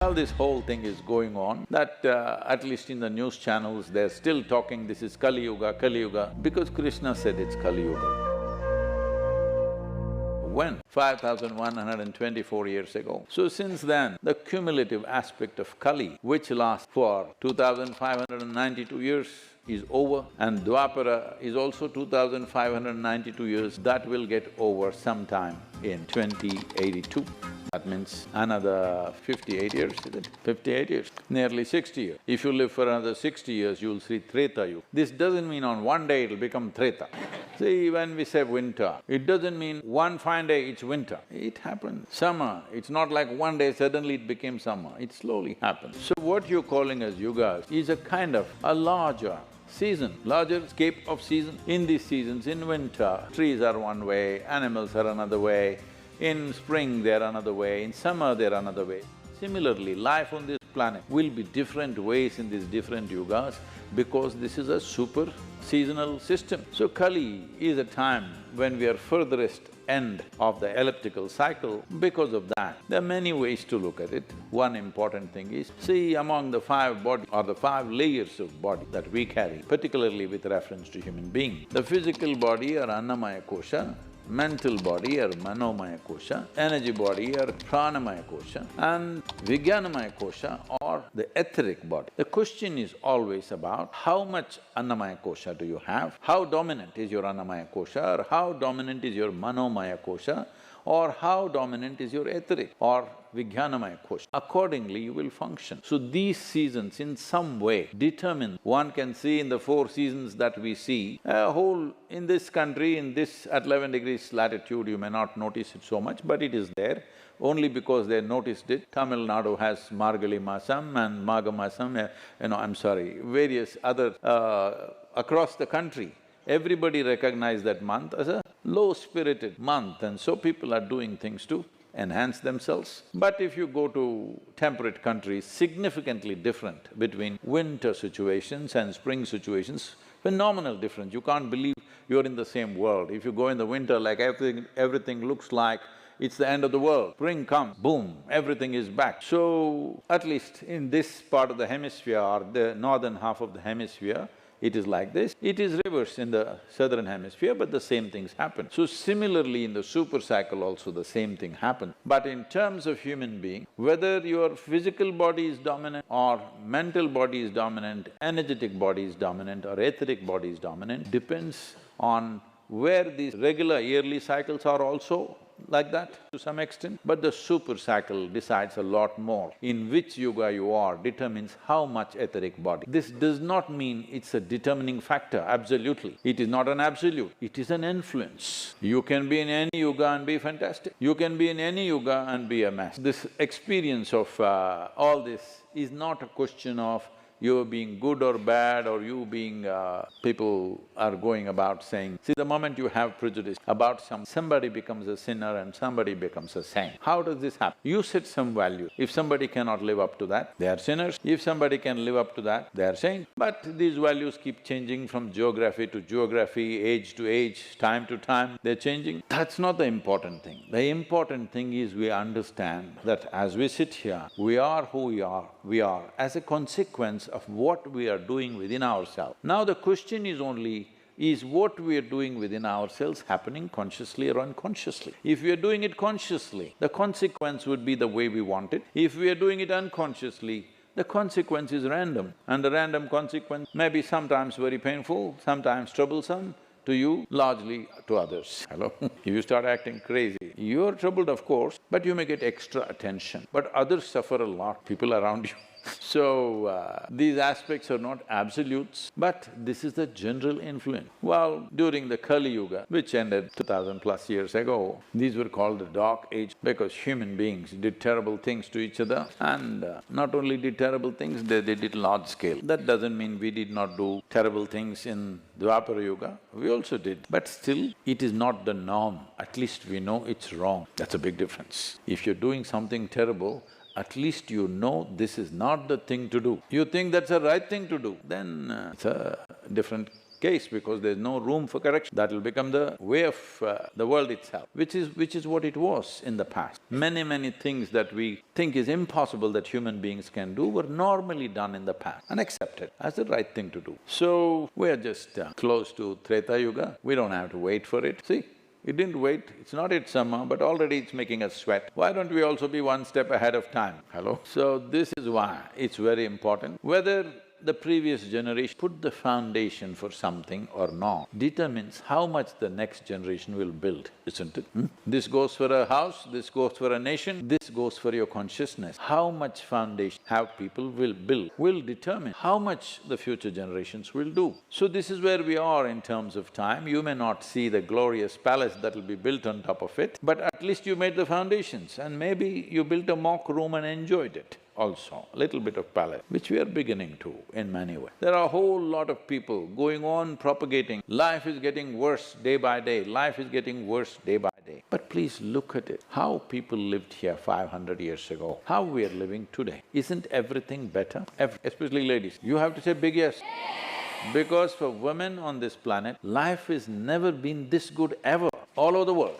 Well, this whole thing is going on, that at least in the news channels, they're still talking, this is Kali Yuga, because Krishna said it's Kali Yuga. When? 5,124 years ago. So since then, the cumulative aspect of Kali, which lasts for 2,592 years, is over, and Dwapara is also 2,592 years, that will get over sometime in 2082. That means another 58 years, is it? 58 years, nearly 60 years. If you live for another 60 years, you'll see Treta Yuga. This doesn't mean on one day it'll become Treta. See, when we say winter, it doesn't mean one fine day it's winter. It happens. Summer, it's not like one day suddenly it became summer, it slowly happens. So what you're calling as yugas is a kind of a larger season, larger scape of season. In these seasons, in winter, trees are one way, animals are another way, in spring they're another way, in summer they're another way. Similarly, life on this planet will be different ways in these different yugas because this is a super seasonal system. So Kali is a time when we are furthest end of the elliptical cycle. Because of that, there are many ways to look at it. One important thing is, see, among the five body or the five layers of body that we carry, particularly with reference to human being, the physical body or Annamaya kosha, mental body or Manomaya kosha, energy body or Pranamaya kosha, and Vijnanamaya kosha or the etheric body. The question is always about how much Annamaya kosha do you have, how dominant is your Annamaya kosha, or how dominant is your Manomaya kosha, or how dominant is your etheric or Vijnanamaya kosha. Accordingly, you will function. So these seasons in some way determine… One can see in the four seasons that we see, a whole… in this country, in this at 11 degrees latitude, you may not notice it so much, but it is there. Only because they noticed it. Tamil Nadu has Margali Masam and Magha Masam, various other… across the country, everybody recognizes that month as a low-spirited month, and so people are doing things to enhance themselves. But if you go to temperate countries, significantly different between winter situations and spring situations, phenomenal difference. You can't believe you're in the same world. If you go in the winter, like everything looks like it's the end of the world. Spring comes, boom, everything is back. So, at least in this part of the hemisphere or the northern half of the hemisphere, it is like this. It is reverse in the southern hemisphere, but the same things happen. So similarly, in the super cycle also the same thing happens. But in terms of human being, whether your physical body is dominant or mental body is dominant, energetic body is dominant or etheric body is dominant, depends on where these regular yearly cycles are also like that to some extent, but the super cycle decides a lot more. In which yuga you are determines how much etheric body. This does not mean it's a determining factor, absolutely. It is not an absolute, it is an influence. You can be in any yuga and be fantastic. You can be in any yuga and be a mess. This experience of all this is not a question of you being good or bad or you being… people are going about saying, see, the moment you have prejudice about somebody becomes a sinner and somebody becomes a saint. How does this happen? You set some value. If somebody cannot live up to that, they are sinners. If somebody can live up to that, they are saints. But these values keep changing from geography to geography, age to age, time to time, they're changing. That's not the important thing. The important thing is we understand that as we sit here, we are who we are as a consequence of what we are doing within ourselves. Now the question is only, is what we are doing within ourselves happening consciously or unconsciously? If we are doing it consciously, the consequence would be the way we want it. If we are doing it unconsciously, the consequence is random, and the random consequence may be sometimes very painful, sometimes troublesome to you, largely to others. Hello? If you start acting crazy, you're troubled of course, but you may get extra attention. But others suffer a lot, people around you. So, these aspects are not absolutes, but this is the general influence. Well, during the Kali Yuga, which ended 2000 plus years ago, these were called the dark age because human beings did terrible things to each other, and not only did terrible things, they did it large scale. That doesn't mean we did not do terrible things in Dwapara Yuga, we also did. But still, it is not the norm, at least we know it's wrong. That's a big difference. If you're doing something terrible, at least you know this is not the thing to do. You think that's the right thing to do, then it's a different case because there's no room for correction. That will become the way of the world itself, which is what it was in the past. Many things that we think is impossible that human beings can do were normally done in the past and accepted as the right thing to do. So, we are just close to Treta Yuga, we don't have to wait for it. See, it didn't wait, it's not yet summer, but already it's making us sweat. Why don't we also be one step ahead of time? Hello? So this is why it's very important. Whether the previous generation put the foundation for something or not determines how much the next generation will build, isn't it? This goes for a house, this goes for a nation, this goes for your consciousness. How much foundation have people will build will determine how much the future generations will do. So this is where we are in terms of time. You may not see the glorious palace that will be built on top of it, but at least you made the foundations and maybe you built a mock room and enjoyed it also, a little bit of palace, which we are beginning to in many ways. There are a whole lot of people going on propagating, life is getting worse day by day, life is getting worse day by day. But please look at it, how people lived here 500 years ago, how we are living today. Isn't everything better? Especially ladies, you have to say big yes. Because for women on this planet, life has never been this good ever, all over the world.